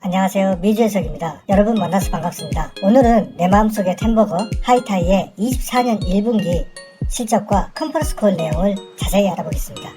안녕하세요, 미주해석입니다. 여러분 만나서 반갑습니다. 오늘은 내 마음속의 템버거 하이타이의 24년 1분기 실적과 컨퍼런스 콜 내용을 자세히 알아보겠습니다.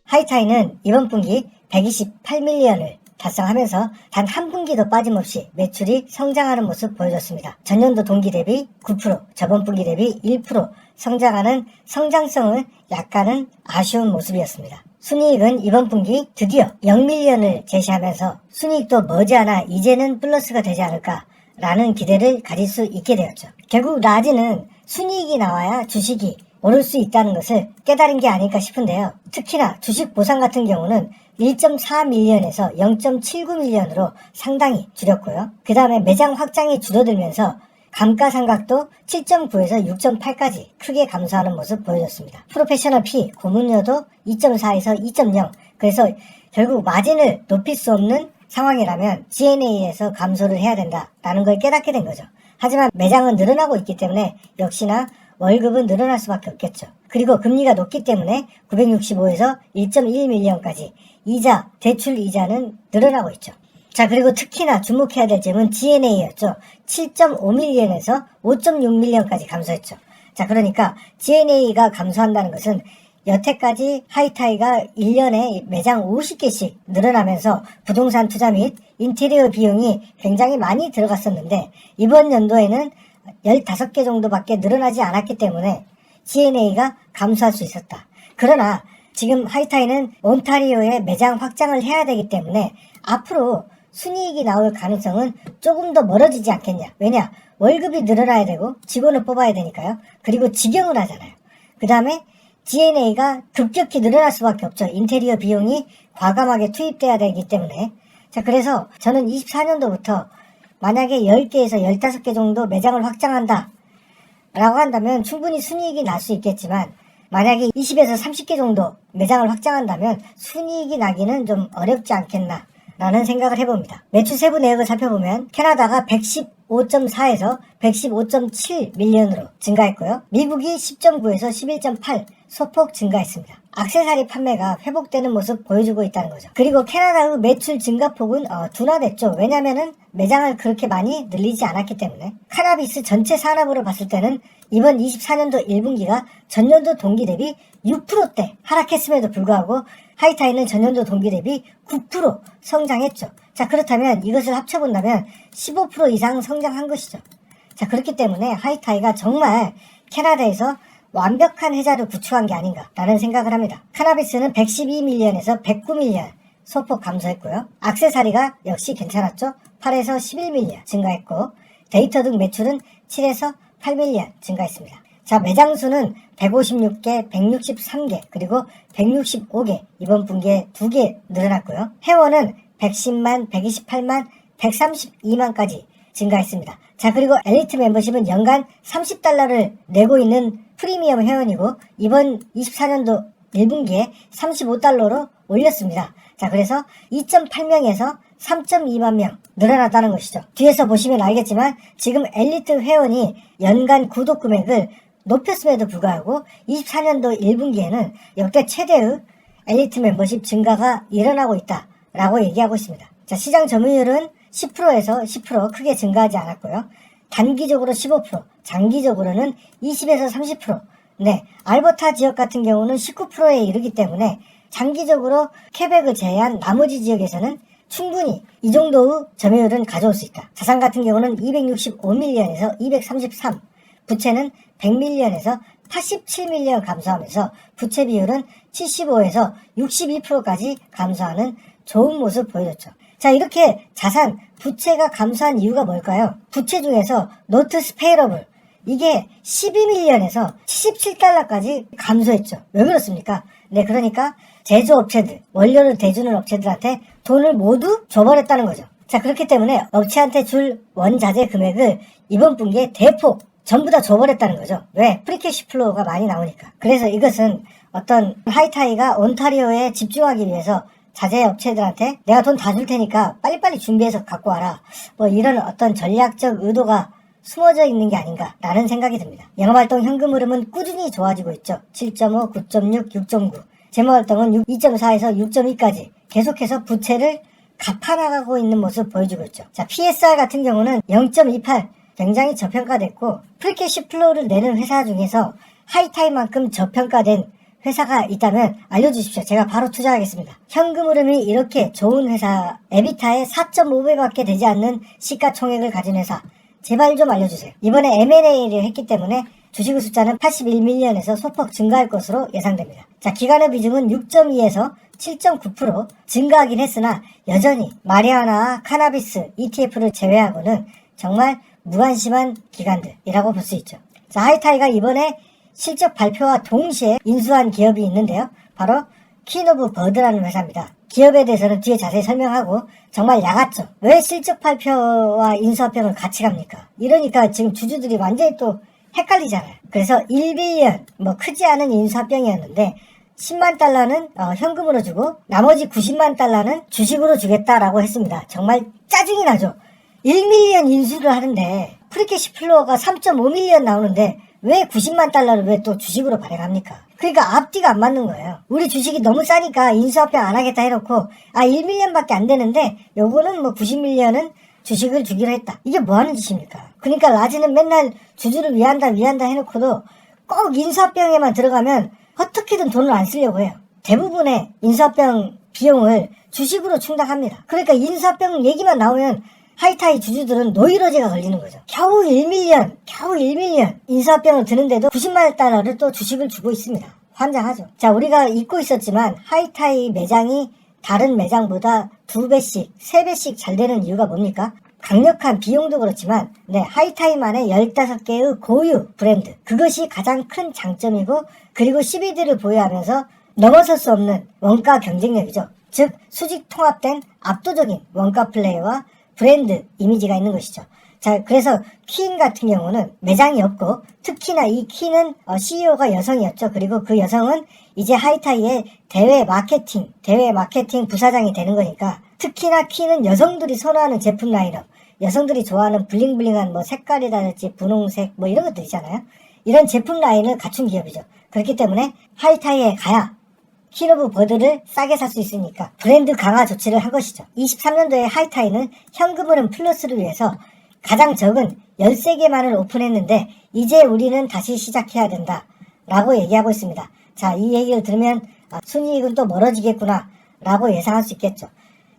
하이타이는 이번 분기 128밀리언을 달성하면서 단 한 분기도 빠짐없이 매출이 성장하는 모습 보여줬습니다. 전년도 동기 대비 9%, 저번 분기 대비 1% 성장하는 성장성은 약간은 아쉬운 모습이었습니다. 순이익은 이번 분기 드디어 0밀리언을 제시하면서 순이익도 머지않아 이제는 플러스가 되지 않을까라는 기대를 가질 수 있게 되었죠. 결국 라지는 순이익이 나와야 주식이 오를 수 있다는 것을 깨달은 게 아닐까 싶은데요. 특히나 주식 보상 같은 경우는 1.4밀리언에서 0.79밀리언으로 상당히 줄였고요. 그 다음에 매장 확장이 줄어들면서 감가상각도 7.9에서 6.8까지 크게 감소하는 모습 보여줬습니다. 프로페셔널 P, 고문료도 2.4에서 2.0, 그래서 결국 마진을 높일 수 없는 상황이라면 G&A에서 감소를 해야 된다라는 걸 깨닫게 된 거죠. 하지만 매장은 늘어나고 있기 때문에 역시나 월급은 늘어날 수밖에 없겠죠. 그리고 금리가 높기 때문에 965에서 1.1밀리언까지 이자, 대출 이자는 늘어나고 있죠. 자, 그리고 특히나 주목해야 될 점은 G&A였죠. 7.5밀리언에서 5.6밀리언까지 감소했죠. 자, 그러니까 G&A가 감소한다는 것은 여태까지 하이타이가 1년에 매장 50개씩 늘어나면서 부동산 투자 및 인테리어 비용이 굉장히 많이 들어갔었는데 이번 연도에는 15개 정도밖에 늘어나지 않았기 때문에 G&A가 감소할 수 있었다. 그러나 지금 하이타이는 온타리오에 매장 확장을 해야 되기 때문에 앞으로 순이익이 나올 가능성은 조금 더 멀어지지 않겠냐. 왜냐? 월급이 늘어나야 되고 직원을 뽑아야 되니까요. 그리고 직영을 하잖아요. 그 다음에 G&A가 급격히 늘어날 수밖에 없죠. 인테리어 비용이 과감하게 투입돼야 되기 때문에. 자, 그래서 저는 24년도부터 만약에 10개에서 15개 정도 매장을 확장한다 라고 한다면 충분히 순이익이 날 수 있겠지만 만약에 20에서 30개 정도 매장을 확장한다면 순이익이 나기는 좀 어렵지 않겠나 라는 생각을 해봅니다. 매출 세부 내역을 살펴보면 캐나다가 115.4에서 115.7밀리언으로 증가했고요. 미국이 10.9에서 11.8 소폭 증가했습니다. 액세서리 판매가 회복되는 모습 보여주고 있다는 거죠. 그리고 캐나다의 매출 증가폭은 둔화됐죠. 왜냐면은 매장을 그렇게 많이 늘리지 않았기 때문에. 카나비스 전체 산업으로 봤을 때는 이번 24년도 1분기가 전년도 동기 대비 6%대 하락했음에도 불구하고 하이타이는 전년도 동기 대비 9% 성장했죠. 자, 그렇다면 이것을 합쳐본다면 15% 이상 성장한 것이죠. 자, 그렇기 때문에 하이타이가 정말 캐나다에서 완벽한 회사를 구축한 게 아닌가라는 생각을 합니다. 카나비스는 112밀리언에서 109밀리언 소폭 감소했고요. 액세서리가 역시 괜찮았죠. 8에서 11밀리언 증가했고 데이터 등 매출은 7에서 8밀리언 증가했습니다. 자, 매장 수는 156개, 163개, 그리고 165개, 이번 분기에 2개 늘어났고요. 회원은 110만, 128만, 132만까지 증가했습니다. 자, 그리고 엘리트 멤버십은 연간 $30를 내고 있는 프리미엄 회원이고 이번 24년도 1분기에 $35로 올렸습니다. 자, 그래서 2.8명에서 3.2만 명 늘어났다는 것이죠. 뒤에서 보시면 알겠지만 지금 엘리트 회원이 연간 구독 금액을 높였음에도 불구하고 24년도 1분기에는 역대 최대의 엘리트 멤버십 증가가 일어나고 있다라고 얘기하고 있습니다. 자, 시장 점유율은 10%에서 10% 크게 증가하지 않았고요. 단기적으로 15%, 장기적으로는 20에서 30%. 네, 알버타 지역 같은 경우는 19%에 이르기 때문에 장기적으로 퀘벡을 제외한 나머지 지역에서는 충분히 이 정도의 점유율은 가져올 수 있다. 자산 같은 경우는 265밀리언에서 233, 부채는 100밀리언에서 87밀리언 감소하면서 부채 비율은 75에서 62%까지 감소하는 좋은 모습 보여줬죠. 자, 이렇게 자산, 부채가 감소한 이유가 뭘까요? 부채 중에서 노트 스페이러블, 이게 12밀리언에서 77달러까지 감소했죠. 왜 그렇습니까? 네, 그러니까 제조업체들, 원료를 대주는 업체들한테 돈을 모두 줘버렸다는 거죠. 자, 그렇기 때문에 업체한테 줄 원자재 금액을 이번 분기에 대폭 전부 다 줘버렸다는 거죠. 왜? 프리캐시 플로우가 많이 나오니까. 그래서 이것은 어떤 하이타이가 온타리오에 집중하기 위해서 자재 업체들한테 내가 돈 다 줄 테니까 빨리빨리 준비해서 갖고 와라. 뭐 이런 어떤 전략적 의도가 숨어져 있는 게 아닌가라는 생각이 듭니다. 영업활동 현금 흐름은 꾸준히 좋아지고 있죠. 7.5, 9.6, 6.9. 재무활동은 2.4에서 6.2까지 계속해서 부채를 갚아나가고 있는 모습 보여주고 있죠. 자, PSR 같은 경우는 0.28 굉장히 저평가됐고 프리캐시 플로우를 내는 회사 중에서 하이타이만큼 저평가된 회사가 있다면 알려주십시오. 제가 바로 투자하겠습니다. 현금 흐름이 이렇게 좋은 회사, 에비타의 4.5배밖에 되지 않는 시가총액을 가진 회사, 제발 좀 알려주세요. 이번에 M&A를 했기 때문에 주식 숫자는 81밀리언에서 소폭 증가할 것으로 예상됩니다. 자, 기관의 비중은 6.2에서 7.9% 증가하긴 했으나 여전히 마리아나 카나비스 ETF를 제외하고는 정말 무관심한 기관들이라고 볼 수 있죠. 자, 하이타이가 이번에 실적 발표와 동시에 인수한 기업이 있는데요. 바로 퀸오브 버드라는 회사입니다. 기업에 대해서는 뒤에 자세히 설명하고 정말 야같죠. 왜 실적 발표와 인수합병을 같이 갑니까? 이러니까 지금 주주들이 완전히 또 헷갈리잖아요. 그래서 1빌리언 크지 않은 인수합병이었는데 10만 달러는 현금으로 주고 나머지 90만 달러는 주식으로 주겠다라고 했습니다. 정말 짜증이 나죠. 1밀리언 인수를 하는데 프리캐시 플로어가 3.5밀리언 나오는데 왜 90만 달러를 왜 또 주식으로 발행합니까? 그러니까 앞뒤가 안 맞는 거예요. 우리 주식이 너무 싸니까 인수합병 안 하겠다 해놓고 1밀리언밖에 안 되는데 요거는 90밀리언은 주식을 주기로 했다. 이게 뭐 하는 짓입니까? 그러니까 라지는 맨날 주주를 위한다 해놓고도 꼭 인수합병에만 들어가면 어떻게든 돈을 안 쓰려고 해요. 대부분의 인수합병 비용을 주식으로 충당합니다. 그러니까 인수합병 얘기만 나오면 하이타이 주주들은 노이로제가 걸리는 거죠. 겨우 1밀리언 인수합병을 드는데도 90만 달러를 또 주식을 주고 있습니다. 환장하죠. 자, 우리가 잊고 있었지만 하이타이 매장이 다른 매장보다 2배씩, 3배씩 잘 되는 이유가 뭡니까? 강력한 비용도 그렇지만 하이타이만의 15개의 고유 브랜드, 그것이 가장 큰 장점이고, 그리고 CBD를 보유하면서 넘어설 수 없는 원가 경쟁력이죠. 즉 수직 통합된 압도적인 원가 플레이와 브랜드 이미지가 있는 것이죠. 자, 그래서 퀸 같은 경우는 매장이 없고, 특히나 이 퀸은 CEO가 여성이었죠. 그리고 그 여성은 이제 하이타이의 대외 마케팅 부사장이 되는 거니까, 특히나 퀸은 여성들이 선호하는 제품 라인업, 여성들이 좋아하는 블링블링한 색깔이라든지 분홍색 이런 것들 있잖아요. 이런 제품 라인을 갖춘 기업이죠. 그렇기 때문에 하이타이에 가야 퀸오브 버드를 싸게 살 수 있으니까 브랜드 강화 조치를 한 것이죠. 23년도에 하이타이는 현금 흐름 플러스를 위해서 가장 적은 13개만을 오픈했는데 이제 우리는 다시 시작해야 된다 라고 얘기하고 있습니다. 자, 이 얘기를 들으면 순이익은 또 멀어지겠구나 라고 예상할 수 있겠죠.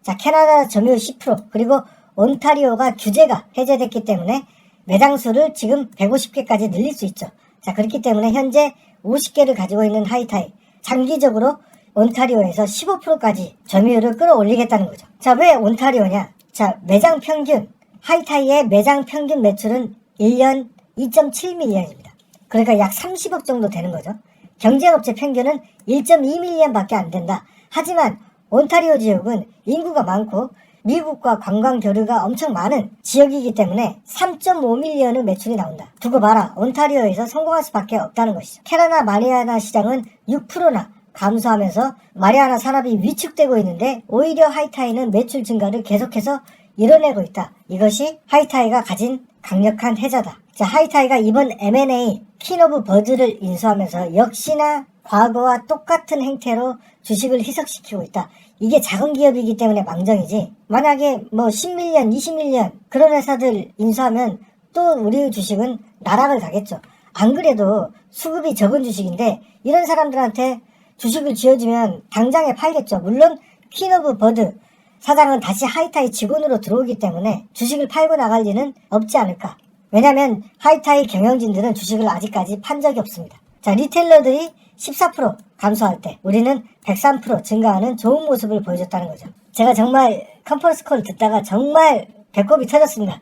자, 캐나다 점유율 10%, 그리고 온타리오가 규제가 해제됐기 때문에 매장 수를 지금 150개까지 늘릴 수 있죠. 자, 그렇기 때문에 현재 50개를 가지고 있는 하이타이, 장기적으로 온타리오에서 15%까지 점유율을 끌어올리겠다는 거죠. 자, 왜 온타리오냐? 자, 매장 평균, 하이타이의 매장 평균 매출은 1년 2.7밀리언입니다. 그러니까 약 30억 정도 되는 거죠. 경쟁업체 평균은 1.2밀리언 밖에 안 된다. 하지만 온타리오 지역은 인구가 많고 미국과 관광 교류가 엄청 많은 지역이기 때문에 3.5밀리언의 매출이 나온다. 두고 봐라. 온타리오에서 성공할 수밖에 없다는 것이죠. 캐나다 마리아나 시장은 6%나 감소하면서 마리아나 산업이 위축되고 있는데 오히려 하이타이는 매출 증가를 계속해서 이뤄내고 있다. 이것이 하이타이가 가진 강력한 해자다. 자, 하이타이가 이번 M&A 퀸오브 버드를 인수하면서 역시나 과거와 똑같은 행태로 주식을 희석시키고 있다. 이게 작은 기업이기 때문에 망정이지, 만약에 10밀리언, 20밀리언 그런 회사들 인수하면 또 우리 주식은 나락을 가겠죠. 안 그래도 수급이 적은 주식인데 이런 사람들한테 주식을 쥐어주면 당장에 팔겠죠. 물론 퀸오브 버드 사장은 다시 하이타이 직원으로 들어오기 때문에 주식을 팔고 나갈 리는 없지 않을까. 왜냐하면 하이타이 경영진들은 주식을 아직까지 판 적이 없습니다. 자, 리테일러들이 14% 감소할 때 우리는 103% 증가하는 좋은 모습을 보여줬다는 거죠. 제가 정말 컨퍼런스 콜을 듣다가 정말 배꼽이 터졌습니다.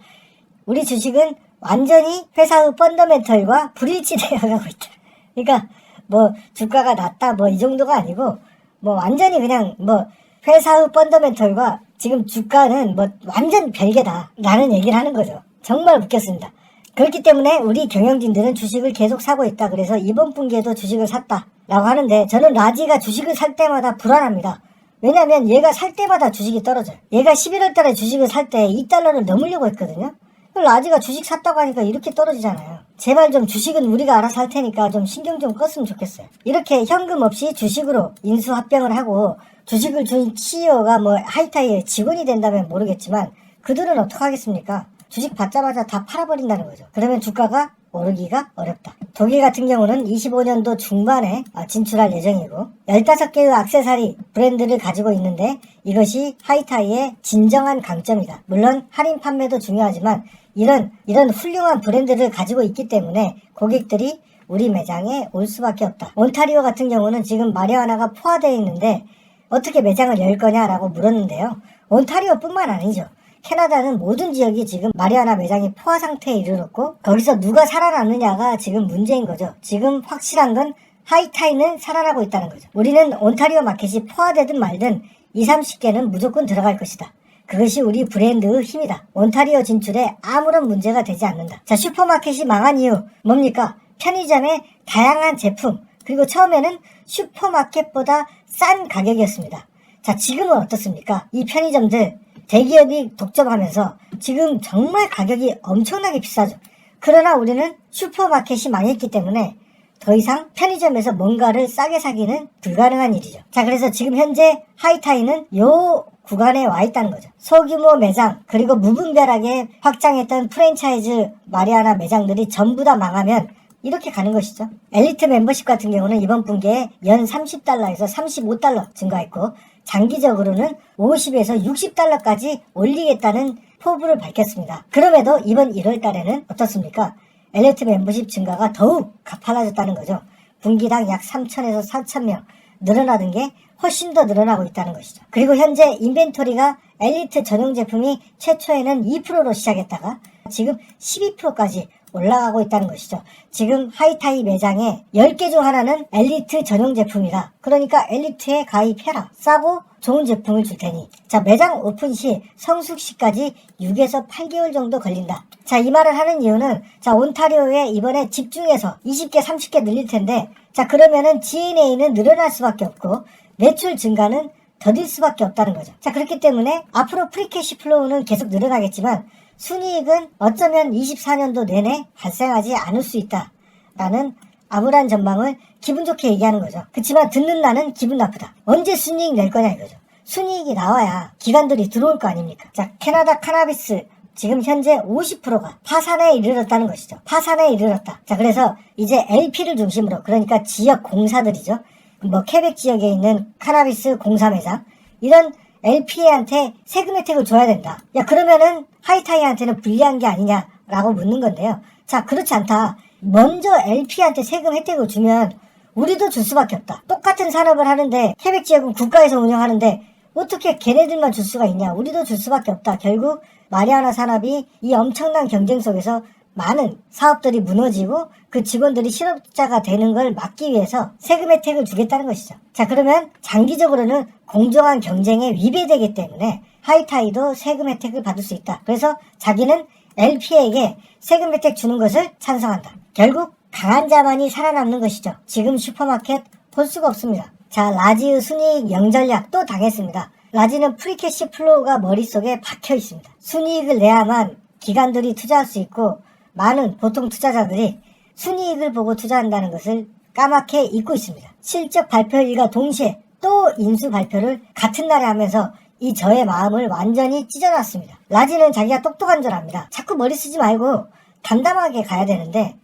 우리 주식은 완전히 회사의 펀더멘털과 불일치되어 가고 있다. 그러니까 주가가 낮다 이 정도가 아니고 완전히 그냥 회사의 펀더멘털과 지금 주가는 완전 별개다 라는 얘기를 하는 거죠. 정말 웃겼습니다. 그렇기 때문에 우리 경영진들은 주식을 계속 사고 있다. 그래서 이번 분기에도 주식을 샀다 라고 하는데, 저는 라지가 주식을 살 때마다 불안합니다. 왜냐하면 얘가 살 때마다 주식이 떨어져요. 얘가 11월 달에 주식을 살 때 $2를 넘으려고 했거든요. 라지가 주식 샀다고 하니까 이렇게 떨어지잖아요. 제발 좀 주식은 우리가 알아서 할 테니까 좀 신경 좀 껐으면 좋겠어요. 이렇게 현금 없이 주식으로 인수합병을 하고 주식을 준 CEO가 뭐 하이타이의 직원이 된다면 모르겠지만 그들은 어떡하겠습니까? 주식 받자마자 다 팔아버린다는 거죠. 그러면 주가가 오르기가 어렵다. 독일 같은 경우는 25년도 중반에 진출할 예정이고 15개의 액세서리 브랜드를 가지고 있는데 이것이 하이타이의 진정한 강점이다. 물론 할인 판매도 중요하지만 이런 훌륭한 브랜드를 가지고 있기 때문에 고객들이 우리 매장에 올 수밖에 없다. 온타리오 같은 경우는 지금 마리화나가 포화되어 있는데 어떻게 매장을 열 거냐라고 물었는데요. 온타리오뿐만 아니죠. 캐나다는 모든 지역이 지금 마리화나 매장이 포화 상태에 이르렀고 거기서 누가 살아남느냐가 지금 문제인 거죠. 지금 확실한 건 하이타이는 살아나고 있다는 거죠. 우리는 온타리오 마켓이 포화되든 말든 20-30개는 무조건 들어갈 것이다. 그것이 우리 브랜드의 힘이다. 온타리오 진출에 아무런 문제가 되지 않는다. 자, 슈퍼마켓이 망한 이유 뭡니까? 편의점의 다양한 제품 그리고 처음에는 슈퍼마켓보다 싼 가격이었습니다. 자, 지금은 어떻습니까? 이 편의점들 대기업이 독점하면서 지금 정말 가격이 엄청나게 비싸죠. 그러나 우리는 슈퍼마켓이 망했기 때문에 더 이상 편의점에서 뭔가를 싸게 사기는 불가능한 일이죠. 자, 그래서 지금 현재 하이타이는 요 구간에 와 있다는 거죠. 소규모 매장 그리고 무분별하게 확장했던 프랜차이즈 마리화나 매장들이 전부 다 망하면 이렇게 가는 것이죠. 엘리트 멤버십 같은 경우는 이번 분기에 연 30달러에서 35달러 증가했고 장기적으로는 50에서 60달러까지 올리겠다는 포부를 밝혔습니다. 그럼에도 이번 1월 달에는 어떻습니까? 엘리트 멤버십 증가가 더욱 가팔라졌다는 거죠. 분기당 약 3,000에서 4,000명 늘어나는 게 훨씬 더 늘어나고 있다는 것이죠. 그리고 현재 인벤토리가 엘리트 전용 제품이 최초에는 2%로 시작했다가 지금 12%까지 올라가고 있다는 것이죠. 지금 하이타이 매장에 10개 중 하나는 엘리트 전용 제품이다. 그러니까 엘리트에 가입해라. 싸고 좋은 제품을 줄 테니. 자, 매장 오픈 시 성숙 시까지 6에서 8개월 정도 걸린다. 자, 이 말을 하는 이유는 자, 온타리오에 이번에 집중해서 20개, 30개 늘릴 텐데 자, 그러면은 G&A는 늘어날 수밖에 없고 매출 증가는 더딜 수밖에 없다는 거죠. 자, 그렇기 때문에 앞으로 프리캐시 플로우는 계속 늘어나겠지만 순이익은 어쩌면 24년도 내내 발생하지 않을 수 있다라는 암울한 전망을 기분 좋게 얘기하는 거죠. 그렇지만 듣는 나는 기분 나쁘다. 언제 순이익 낼 거냐 이거죠. 순이익이 나와야 기관들이 들어올 거 아닙니까? 자, 캐나다 카나비스 지금 현재 50%가 파산에 이르렀다는 것이죠. 파산에 이르렀다. 자, 그래서 이제 LP를 중심으로 그러니까 지역 공사들이죠. 뭐 케벡 지역에 있는 카나비스 공사 매장 이런 LP한테 세금 혜택을 줘야 된다. 야, 그러면은 하이타이한테는 불리한 게 아니냐라고 묻는 건데요. 자, 그렇지 않다. 먼저 LP한테 세금 혜택을 주면 우리도 줄 수밖에 없다. 똑같은 산업을 하는데 케벡 지역은 국가에서 운영하는데 어떻게 걔네들만 줄 수가 있냐. 우리도 줄 수밖에 없다. 결국 마리화나 산업이 이 엄청난 경쟁 속에서 많은 사업들이 무너지고 그 직원들이 실업자가 되는 걸 막기 위해서 세금 혜택을 주겠다는 것이죠. 자, 그러면 장기적으로는 공정한 경쟁에 위배되기 때문에 하이타이도 세금 혜택을 받을 수 있다. 그래서 자기는 LP에게 세금 혜택 주는 것을 찬성한다. 결국 강한 자만이 살아남는 것이죠. 지금 슈퍼마켓 볼 수가 없습니다. 자, 라지의 순이익 영전략 또 당했습니다. 라지는 프리캐시 플로우가 머릿속에 박혀 있습니다. 순이익을 내야만 기관들이 투자할 수 있고 많은 보통 투자자들이 순이익을 보고 투자한다는 것을 까맣게 잊고 있습니다. 실적 발표일과 동시에 또 인수 발표를 같은 날에 하면서 이 저의 마음을 완전히 찢어놨습니다. 라지는 자기가 똑똑한 줄 압니다. 자꾸 머리 쓰지 말고 담담하게 가야 되는데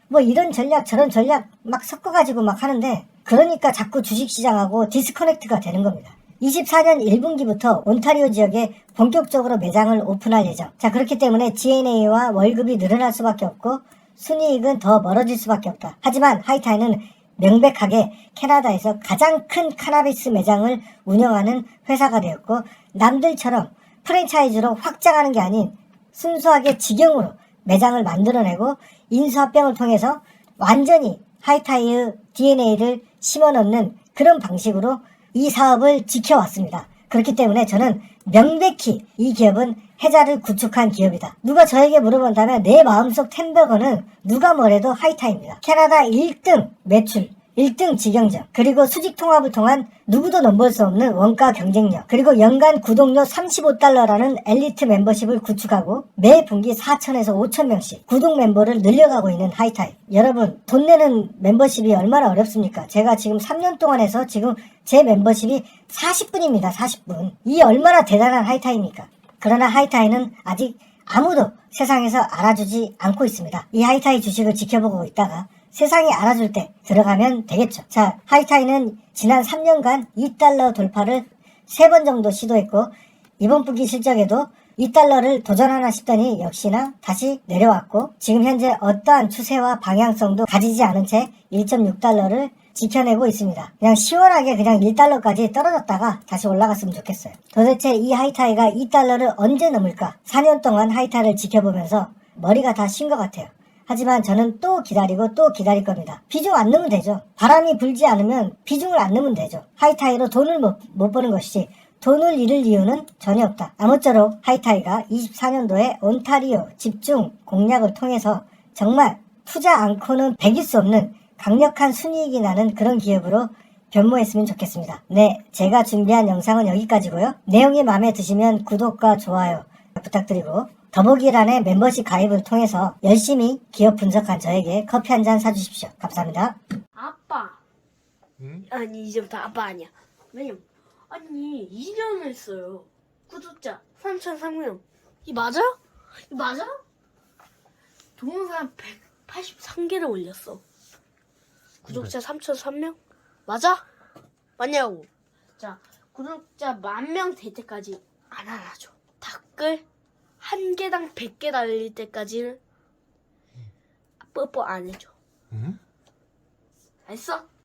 뭐 이런 전략 저런 전략 막 섞어가지고 막 하는데 그러니까 자꾸 주식시장하고 디스커넥트가 되는 겁니다. 24년 1분기부터 온타리오 지역에 본격적으로 매장을 오픈할 예정. 자, 그렇기 때문에 G&A와 월급이 늘어날 수밖에 없고 순이익은 더 멀어질 수밖에 없다. 하지만 하이타이는 명백하게 캐나다에서 가장 큰 카나비스 매장을 운영하는 회사가 되었고 남들처럼 프랜차이즈로 확장하는 게 아닌 순수하게 직영으로 매장을 만들어내고 인수합병을 통해서 완전히 하이타이의 DNA를 심어넣는 그런 방식으로 이 사업을 지켜왔습니다. 그렇기 때문에 저는 명백히 이 기업은 해자를 구축한 기업이다. 누가 저에게 물어본다면 내 마음속 템버거는 누가 뭐래도 하이타이입니다. 캐나다 1등 매출, 1등 직영점, 그리고 수직 통합을 통한 누구도 넘볼 수 없는 원가 경쟁력, 그리고 연간 구독료 35달러라는 엘리트 멤버십을 구축하고 매 분기 4천에서 5천 명씩 구독 멤버를 늘려가고 있는 하이타이. 여러분, 돈 내는 멤버십이 얼마나 어렵습니까? 제가 지금 3년 동안 해서 지금 제 멤버십이 40분입니다. 40분. 이 얼마나 대단한 하이타이입니까? 그러나 하이타이는 아직 아무도 세상에서 알아주지 않고 있습니다. 이 하이타이 주식을 지켜보고 있다가 세상이 알아줄 때 들어가면 되겠죠. 자, 하이타이는 지난 3년간 2달러 돌파를 3번 정도 시도했고 이번 분기 실적에도 2달러를 도전하나 싶더니 역시나 다시 내려왔고 지금 현재 어떠한 추세와 방향성도 가지지 않은 채 1.6달러를 지켜내고 있습니다. 그냥 시원하게 그냥 1달러까지 떨어졌다가 다시 올라갔으면 좋겠어요. 도대체 이 하이타이가 2달러를 언제 넘을까? 4년 동안 하이타이를 지켜보면서 머리가 다 쉰 것 같아요. 하지만 저는 또 기다리고 또 기다릴 겁니다. 비중 안 넣으면 되죠. 바람이 불지 않으면 비중을 안 넣으면 되죠. 하이타이로 돈을 못 버는 것이지 돈을 잃을 이유는 전혀 없다. 아무쪼록 하이타이가 24년도에 온타리오 집중 공략을 통해서 정말 투자 않고는 배길 수 없는 강력한 순이익이 나는 그런 기업으로 변모했으면 좋겠습니다. 네, 제가 준비한 영상은 여기까지고요. 내용이 마음에 드시면 구독과 좋아요 부탁드리고 더보기란의 멤버십 가입을 통해서 열심히 기업 분석한 저에게 커피 한 잔 사주십시오. 감사합니다. 아빠. 응? 아니 이제부터 아빠 아니야. 왜냐면 아니 2년 했어요. 구독자 3,300명. 이 맞아? 이 맞아? 동영상 183개를 올렸어. 구독자 3,003명? 맞아? 맞냐고. 자, 구독자 10,000명 될 때까지 안 알아줘. 댓글 1개당 100개 달릴 때까지는 뽀뽀 안 해줘. 응? 알았어?